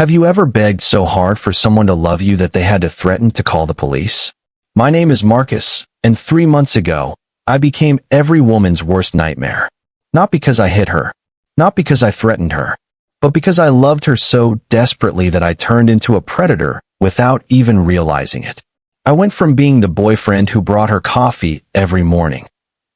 Have you ever begged so hard for someone to love you that they had to threaten to call the police? My name is Marcus, and 3 months ago, I became every woman's worst nightmare. Not because I hit her, not because I threatened her, but because I loved her so desperately that I turned into a predator without even realizing it. I went from being the boyfriend who brought her coffee every morning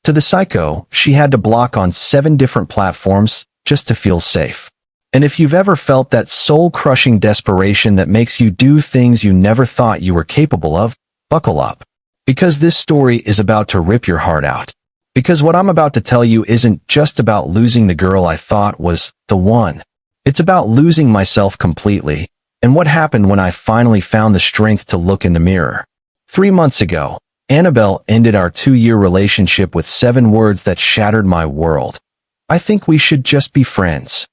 to the psycho she had to block on 7 different platforms just to feel safe. And if you've ever felt that soul-crushing desperation that makes you do things you never thought you were capable of, buckle up. Because this story is about to rip your heart out. Because what I'm about to tell you isn't just about losing the girl I thought was the one. It's about losing myself completely, and what happened when I finally found the strength to look in the mirror. 3 months ago, Annabelle ended our 2-year relationship with 7 words that shattered my world. I think we should just be friends.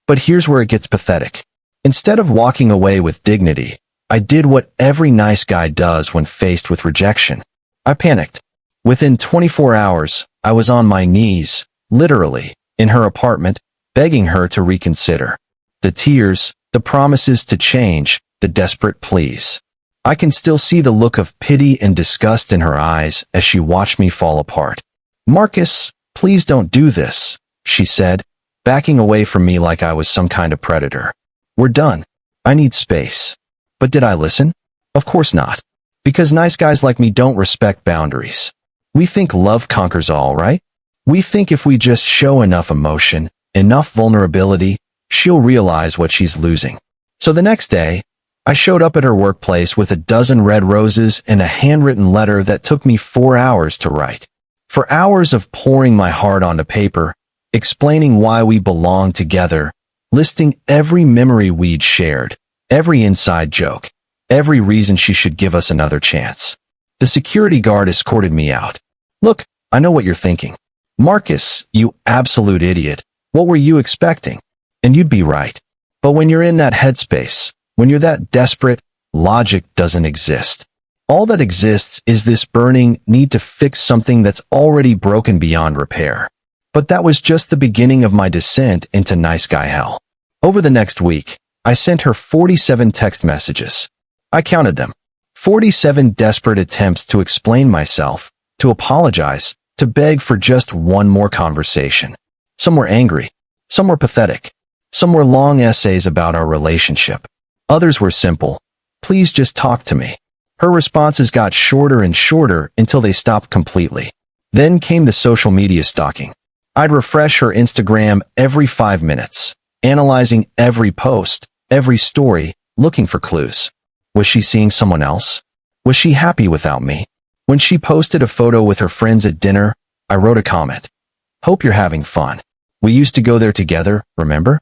But here's where it gets pathetic. Instead of walking away with dignity, I did what every nice guy does when faced with rejection. I panicked. Within 24 hours, I was on my knees, literally, in her apartment, begging her to reconsider. The tears, the promises to change, the desperate pleas. I can still see the look of pity and disgust in her eyes as she watched me fall apart. "Marcus, please don't do this," she said, backing away from me like I was some kind of predator. "We're done. I need space." But did I listen? Of course not. Because nice guys like me don't respect boundaries. We think love conquers all, right? We think if we just show enough emotion, enough vulnerability, she'll realize what she's losing. So the next day, I showed up at her workplace with a dozen red roses and a handwritten letter that took me 4 hours to write. For hours of pouring my heart onto paper, explaining why we belonged together, listing every memory we'd shared, every inside joke, every reason she should give us another chance. The security guard escorted me out. "Look, I know what you're thinking. Marcus, you absolute idiot. What were you expecting?" And you'd be right. But when you're in that headspace, when you're that desperate, logic doesn't exist. All that exists is this burning need to fix something that's already broken beyond repair. But that was just the beginning of my descent into nice guy hell. Over the next week, I sent her 47 text messages. I counted them. 47 desperate attempts to explain myself, to apologize, to beg for just one more conversation. Some were angry. Some were pathetic. Some were long essays about our relationship. Others were simple. "Please just talk to me." Her responses got shorter and shorter until they stopped completely. Then came the social media stalking. I'd refresh her Instagram every 5 minutes, analyzing every post, every story, looking for clues. Was she seeing someone else? Was she happy without me? When she posted a photo with her friends at dinner, I wrote a comment. "Hope you're having fun. We used to go there together, remember?"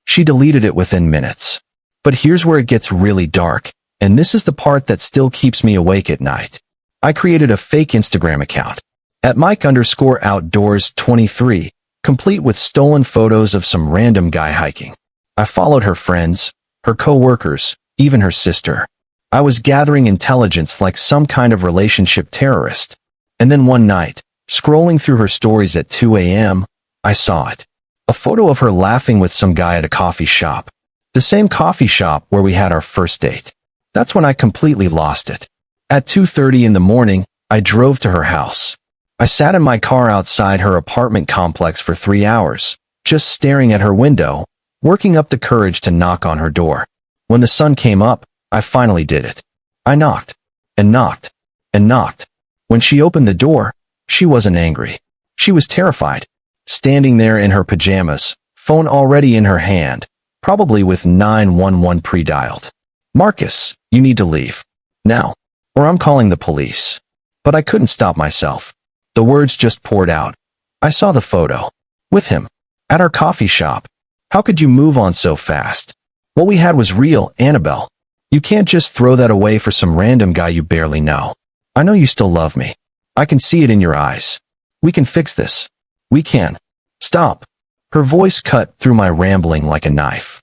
She deleted it within minutes. But here's where it gets really dark, and this is the part that still keeps me awake at night. I created a fake Instagram account. At Mike_outdoors23, complete with stolen photos of some random guy hiking. I followed her friends, her co-workers, even her sister. I was gathering intelligence like some kind of relationship terrorist. And then one night, scrolling through her stories at 2 a.m., I saw it. A photo of her laughing with some guy at a coffee shop. The same coffee shop where we had our first date. That's when I completely lost it. At 2:30 in the morning, I drove to her house. I sat in my car outside her apartment complex for 3 hours, just staring at her window, working up the courage to knock on her door. When the sun came up, I finally did it. I knocked, and knocked, and knocked. When she opened the door, she wasn't angry. She was terrified, standing there in her pajamas, phone already in her hand, probably with 911 pre-dialed. "Marcus, you need to leave. Now, or I'm calling the police." But I couldn't stop myself. The words just poured out. I saw the photo. With him. At our coffee shop. How could you move on so fast? What we had was real, Annabelle. You can't just throw that away for some random guy you barely know. I know you still love me. I can see it in your eyes. We can fix this. We can. Stop. Her voice cut through my rambling like a knife.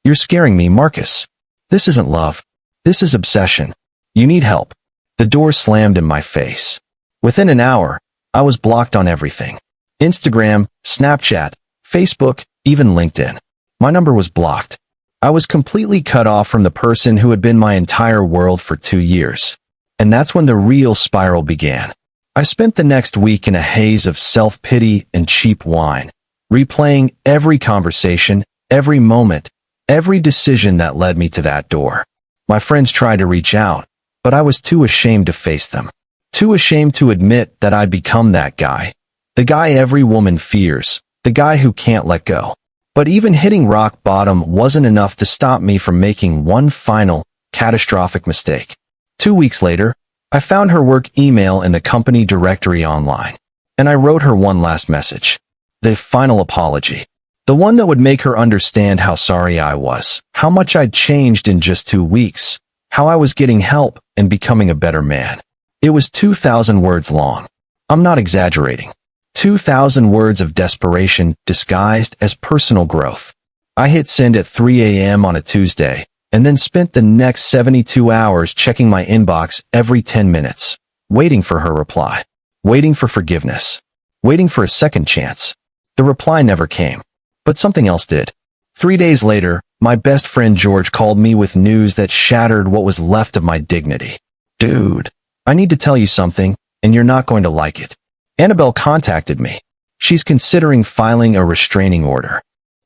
"You're scaring me, Marcus. This isn't love. This is obsession. You need help." The door slammed in my face. Within an hour, I was blocked on everything. Instagram, Snapchat, Facebook, even LinkedIn. My number was blocked. I was completely cut off from the person who had been my entire world for 2 years. And that's when the real spiral began. I spent the next week in a haze of self-pity and cheap wine, replaying every conversation, every moment, every decision that led me to that door. My friends tried to reach out, but I was too ashamed to face them. Too ashamed to admit that I'd become that guy. The guy every woman fears. The guy who can't let go. But even hitting rock bottom wasn't enough to stop me from making one final, catastrophic mistake. 2 weeks later, I found her work email in the company directory online. And I wrote her one last message. The final apology. The one that would make her understand how sorry I was, how much I'd changed in just 2 weeks, how I was getting help and becoming a better man. It was 2,000 words long. I'm not exaggerating. 2,000 words of desperation disguised as personal growth. I hit send at 3 a.m. on a Tuesday, and then spent the next 72 hours checking my inbox every 10 minutes, waiting for her reply, waiting for forgiveness, waiting for a second chance. The reply never came, but something else did. 3 days later, my best friend George called me with news that shattered what was left of my dignity. Dude, I need to tell you something, and you're not going to like it. Annabelle contacted me. She's considering filing a restraining order.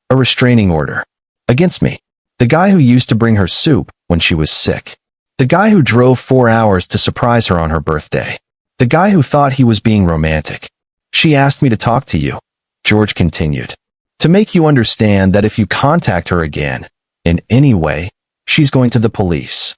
A restraining order. Against me. The guy who used to bring her soup when she was sick. The guy who drove 4 hours to surprise her on her birthday. The guy who thought he was being romantic. She asked me to talk to you, George continued, to make you understand that if you contact her again, in any way, she's going to the police.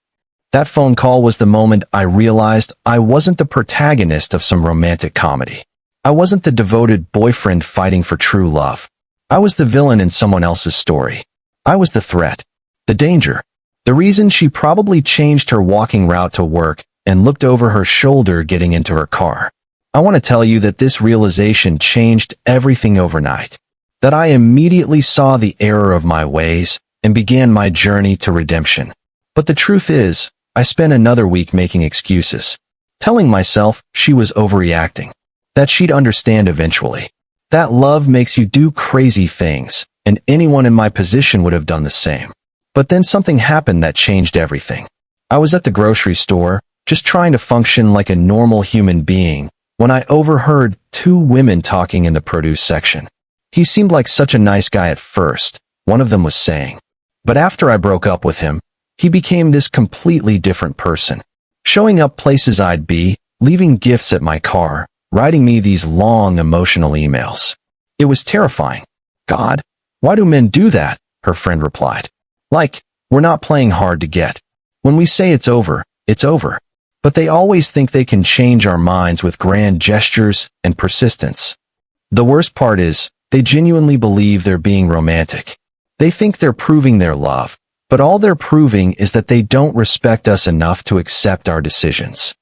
That phone call was the moment I realized I wasn't the protagonist of some romantic comedy. I wasn't the devoted boyfriend fighting for true love. I was the villain in someone else's story. I was the threat, the danger, the reason she probably changed her walking route to work and looked over her shoulder getting into her car. I want to tell you that this realization changed everything overnight. That I immediately saw the error of my ways and began my journey to redemption. But the truth is, I spent another week making excuses, telling myself she was overreacting, that she'd understand eventually, that love makes you do crazy things, and anyone in my position would have done the same. But then something happened that changed everything. I was at the grocery store, just trying to function like a normal human being, when I overheard 2 women talking in the produce section. He seemed like such a nice guy at first, one of them was saying. But after I broke up with him, he became this completely different person, showing up places I'd be, leaving gifts at my car, writing me these long emotional emails. It was terrifying. God, why do men do that? Her friend replied. Like, we're not playing hard to get. When we say it's over, it's over. But they always think they can change our minds with grand gestures and persistence. The worst part is, they genuinely believe they're being romantic. They think they're proving their love. But all they're proving is that they don't respect us enough to accept our decisions.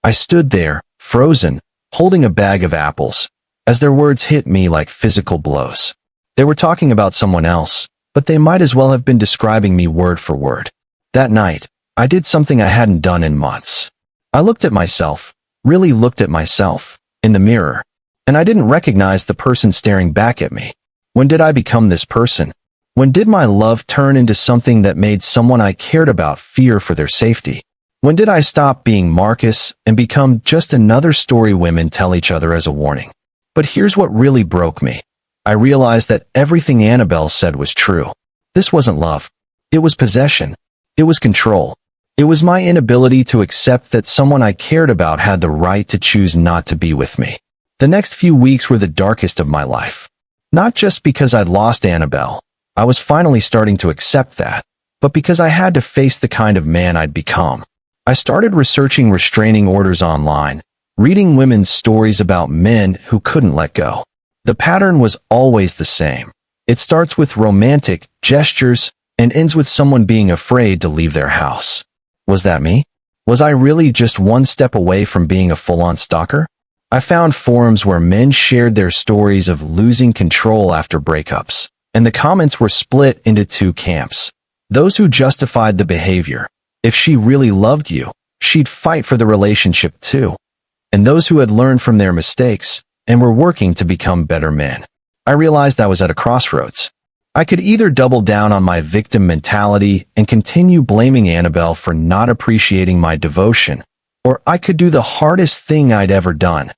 I stood there, frozen, holding a bag of apples, as their words hit me like physical blows. They were talking about someone else, but they might as well have been describing me word for word. That night, I did something I hadn't done in months. I looked at myself, really looked at myself, in the mirror, and I didn't recognize the person staring back at me. When did I become this person? When did my love turn into something that made someone I cared about fear for their safety? When did I stop being Marcus and become just another story women tell each other as a warning? But here's what really broke me. I realized that everything Annabelle said was true. This wasn't love. It was possession. It was control. It was my inability to accept that someone I cared about had the right to choose not to be with me. The next few weeks were the darkest of my life. Not just because I'd lost Annabelle. I was finally starting to accept that, but because I had to face the kind of man I'd become. I started researching restraining orders online, reading women's stories about men who couldn't let go. The pattern was always the same. It starts with romantic gestures and ends with someone being afraid to leave their house. Was that me? Was I really just one step away from being a full-on stalker? I found forums where men shared their stories of losing control after breakups. And the comments were split into 2 camps. Those who justified the behavior. If she really loved you, she'd fight for the relationship too. And those who had learned from their mistakes and were working to become better men. I realized I was at a crossroads. I could either double down on my victim mentality and continue blaming Annabelle for not appreciating my devotion, or I could do the hardest thing I'd ever done,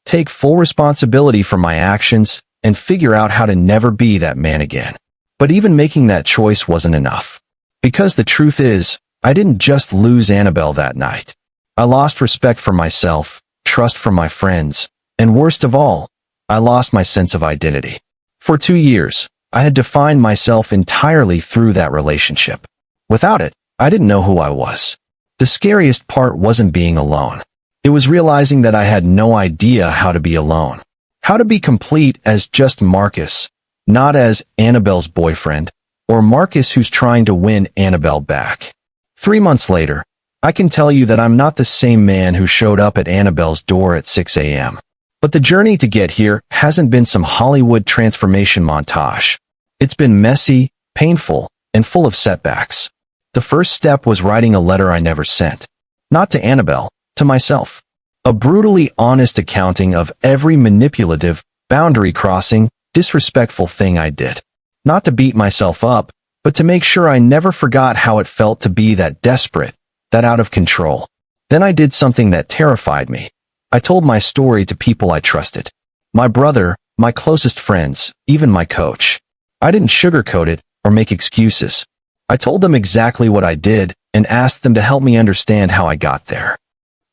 take full responsibility for my actions and figure out how to never be that man again. But even making that choice wasn't enough. Because the truth is, I didn't just lose Annabelle that night. I lost respect for myself, trust from my friends, and worst of all, I lost my sense of identity. For 2 years, I had defined myself entirely through that relationship. Without it, I didn't know who I was. The scariest part wasn't being alone. It was realizing that I had no idea how to be alone. How to be complete as just Marcus, not as Annabelle's boyfriend, or Marcus who's trying to win Annabelle back. 3 months later, I can tell you that I'm not the same man who showed up at Annabelle's door at 6 a.m. But the journey to get here hasn't been some Hollywood transformation montage. It's been messy, painful, and full of setbacks. The first step was writing a letter I never sent. Not to Annabelle, to myself. A brutally honest accounting of every manipulative, boundary-crossing, disrespectful thing I did. Not to beat myself up, but to make sure I never forgot how it felt to be that desperate, that out of control. Then I did something that terrified me. I told my story to people I trusted. My brother, my closest friends, even my coach. I didn't sugarcoat it or make excuses. I told them exactly what I did and asked them to help me understand how I got there.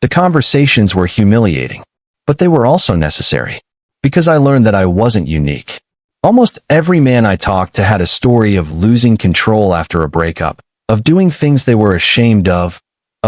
The conversations were humiliating, but they were also necessary, because I learned that I wasn't unique. Almost every man I talked to had a story of losing control after a breakup, of doing things they were ashamed of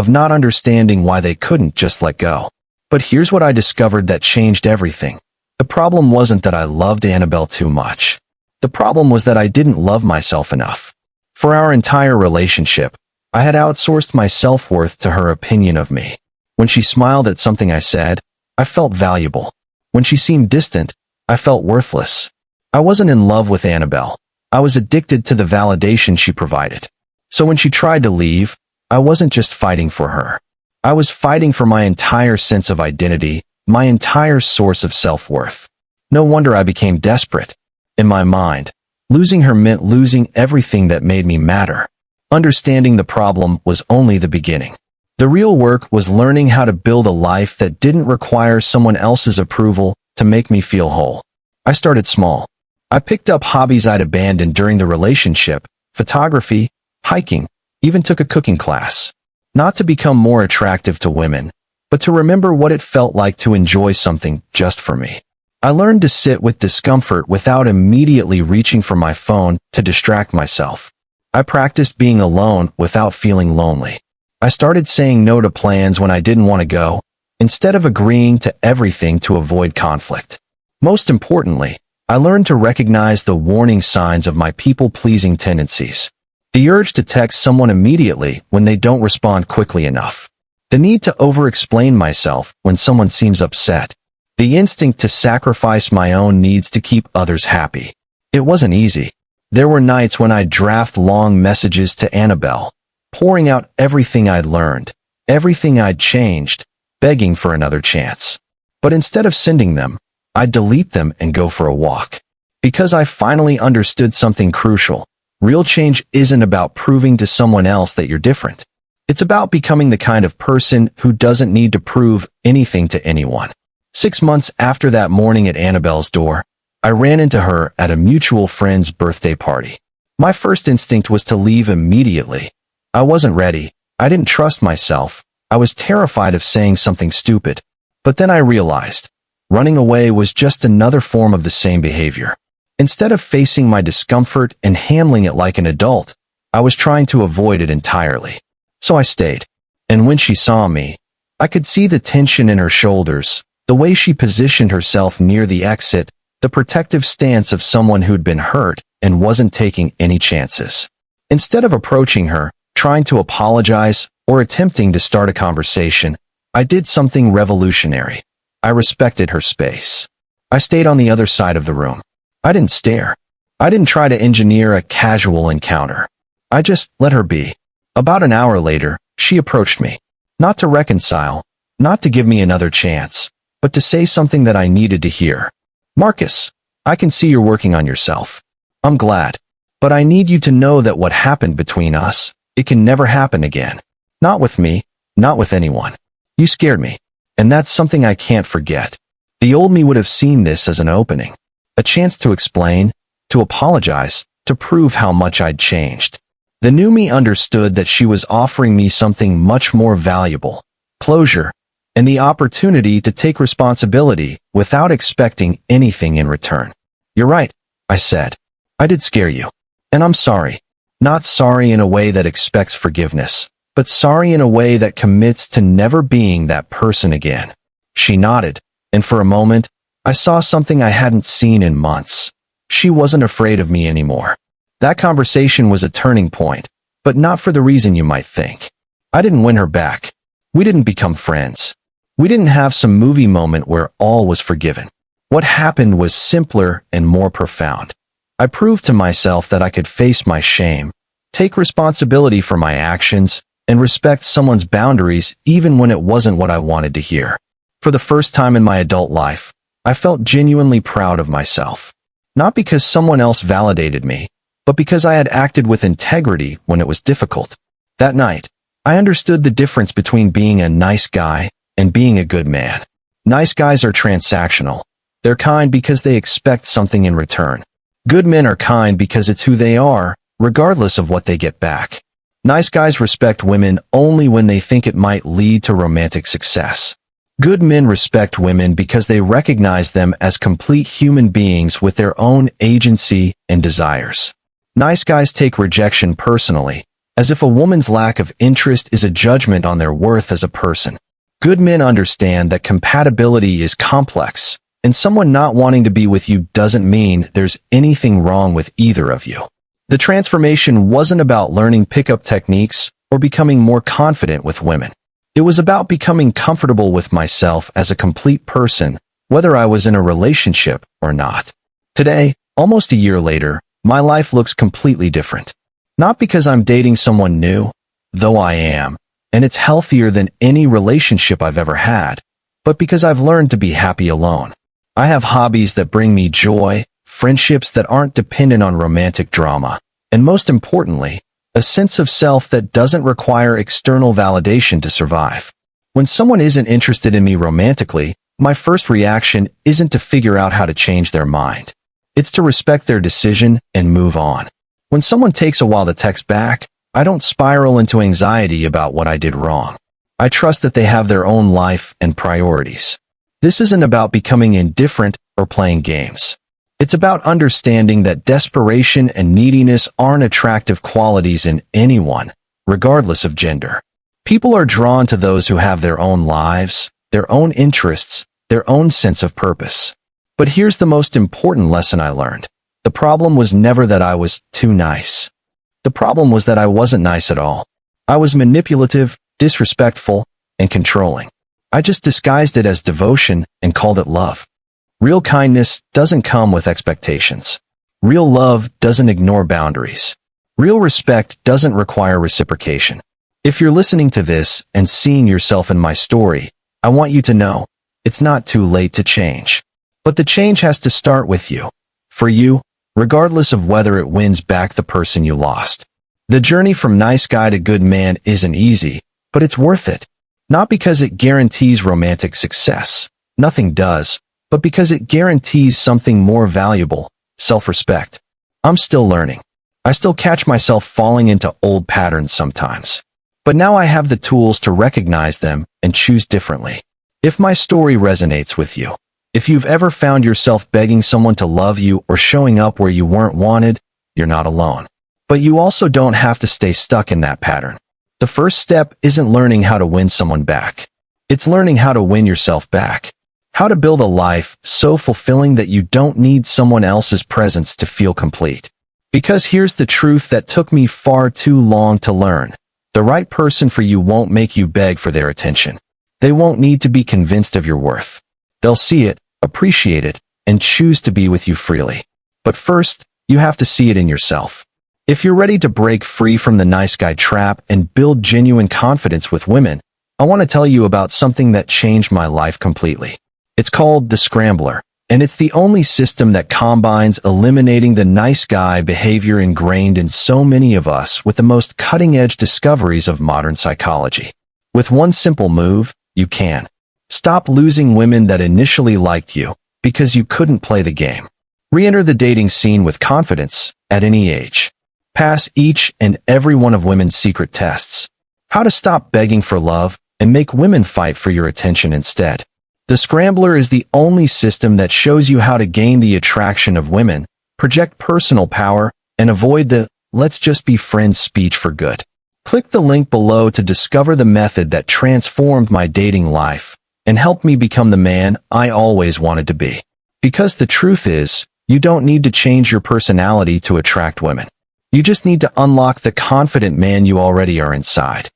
not understanding why they couldn't just let go. But here's what I discovered that changed everything. The problem wasn't that I loved Annabelle too much. The problem was that I didn't love myself enough. For our entire relationship, I had outsourced my self-worth to her opinion of me. When she smiled at something I said, I felt valuable. When she seemed distant, I felt worthless. I wasn't in love with Annabelle. I was addicted to the validation she provided. So when she tried to leave, I wasn't just fighting for her. I was fighting for my entire sense of identity, my entire source of self-worth. No wonder I became desperate. In my mind, losing her meant losing everything that made me matter. Understanding the problem was only the beginning. The real work was learning how to build a life that didn't require someone else's approval to make me feel whole. I started small. I picked up hobbies I'd abandoned during the relationship, photography, hiking, even took a cooking class. Not to become more attractive to women, but to remember what it felt like to enjoy something just for me. I learned to sit with discomfort without immediately reaching for my phone to distract myself. I practiced being alone without feeling lonely. I started saying no to plans when I didn't want to go, instead of agreeing to everything to avoid conflict. Most importantly, I learned to recognize the warning signs of my people-pleasing tendencies. The urge to text someone immediately when they don't respond quickly enough. The need to over-explain myself when someone seems upset. The instinct to sacrifice my own needs to keep others happy. It wasn't easy. There were nights when I'd draft long messages to Annabelle, pouring out everything I'd learned, everything I'd changed, begging for another chance. But instead of sending them, I'd delete them and go for a walk. Because I finally understood something crucial. Real change isn't about proving to someone else that you're different. It's about becoming the kind of person who doesn't need to prove anything to anyone. 6 months after that morning at Annabelle's door, I ran into her at a mutual friend's birthday party. My first instinct was to leave immediately. I wasn't ready. I didn't trust myself. I was terrified of saying something stupid. But then I realized, running away was just another form of the same behavior. Instead of facing my discomfort and handling it like an adult, I was trying to avoid it entirely. So I stayed. And when she saw me, I could see the tension in her shoulders, the way she positioned herself near the exit, the protective stance of someone who'd been hurt and wasn't taking any chances. Instead of approaching her, trying to apologize, or attempting to start a conversation, I did something revolutionary. I respected her space. I stayed on the other side of the room. I didn't stare. I didn't try to engineer a casual encounter. I just let her be. About an hour later, she approached me. Not to reconcile, not to give me another chance, but to say something that I needed to hear. "Marcus, I can see you're working on yourself. I'm glad. But I need you to know that what happened between us, it can never happen again. Not with me, not with anyone. You scared me. And that's something I can't forget. The old me would have seen this as an opening. A chance to explain, to apologize, to prove how much I'd changed. The new me understood that she was offering me something much more valuable, closure, and the opportunity to take responsibility without expecting anything in return. You're right, I said. I did scare you. And I'm sorry. Not sorry in a way that expects forgiveness, but sorry in a way that commits to never being that person again. She nodded, and for a moment, I saw something I hadn't seen in months. She wasn't afraid of me anymore. That conversation was a turning point, but not for the reason you might think. I didn't win her back. We didn't become friends. We didn't have some movie moment where all was forgiven. What happened was simpler and more profound. I proved to myself that I could face my shame, take responsibility for my actions, and respect someone's boundaries even when it wasn't what I wanted to hear. For the first time in my adult life, I felt genuinely proud of myself. Not because someone else validated me, but because I had acted with integrity when it was difficult. That night, I understood the difference between being a nice guy and being a good man. Nice guys are transactional. They're kind because they expect something in return. Good men are kind because it's who they are, regardless of what they get back. Nice guys respect women only when they think it might lead to romantic success. Good men respect women because they recognize them as complete human beings with their own agency and desires. Nice guys take rejection personally, as if a woman's lack of interest is a judgment on their worth as a person. Good men understand that compatibility is complex, and someone not wanting to be with you doesn't mean there's anything wrong with either of you. The transformation wasn't about learning pickup techniques or becoming more confident with women. It was about becoming comfortable with myself as a complete person, whether I was in a relationship or not. Today, almost a year later, my life looks completely different. Not because I'm dating someone new, though I am, and it's healthier than any relationship I've ever had, but because I've learned to be happy alone. I have hobbies that bring me joy, friendships that aren't dependent on romantic drama, and most importantly, a sense of self that doesn't require external validation to survive. When someone isn't interested in me romantically, my first reaction isn't to figure out how to change their mind. It's to respect their decision and move on. When someone takes a while to text back, I don't spiral into anxiety about what I did wrong. I trust that they have their own life and priorities. This isn't about becoming indifferent or playing games. It's about understanding that desperation and neediness aren't attractive qualities in anyone, regardless of gender. People are drawn to those who have their own lives, their own interests, their own sense of purpose. But here's the most important lesson I learned. The problem was never that I was too nice. The problem was that I wasn't nice at all. I was manipulative, disrespectful, and controlling. I just disguised it as devotion and called it love. Real kindness doesn't come with expectations. Real love doesn't ignore boundaries. Real respect doesn't require reciprocation. If you're listening to this and seeing yourself in my story, I want you to know, it's not too late to change. But the change has to start with you. For you, regardless of whether it wins back the person you lost. The journey from nice guy to good man isn't easy, but it's worth it. Not because it guarantees romantic success. Nothing does. But because it guarantees something more valuable, self-respect. I'm still learning. I still catch myself falling into old patterns sometimes. But now I have the tools to recognize them and choose differently. If my story resonates with you, if you've ever found yourself begging someone to love you or showing up where you weren't wanted, you're not alone. But you also don't have to stay stuck in that pattern. The first step isn't learning how to win someone back. It's learning how to win yourself back. How to build a life so fulfilling that you don't need someone else's presence to feel complete. Because here's the truth that took me far too long to learn. The right person for you won't make you beg for their attention. They won't need to be convinced of your worth. They'll see it, appreciate it, and choose to be with you freely. But first, you have to see it in yourself. If you're ready to break free from the nice guy trap and build genuine confidence with women, I want to tell you about something that changed my life completely. It's called the Scrambler, And it's the only system that combines eliminating the nice guy behavior ingrained in so many of us with the most cutting-edge discoveries of modern psychology. With one simple move, you can stop losing women that initially liked you because you couldn't play the game. Re-enter the dating scene with confidence at any age. Pass each and every one of women's secret tests. How to stop begging for love and make women fight for your attention instead. The Scrambler is the only system that shows you how to gain the attraction of women, project personal power, and avoid the "let's just be friends" speech for good. Click the link below to discover the method that transformed my dating life and helped me become the man I always wanted to be. Because the truth is, you don't need to change your personality to attract women. You just need to unlock the confident man you already are inside.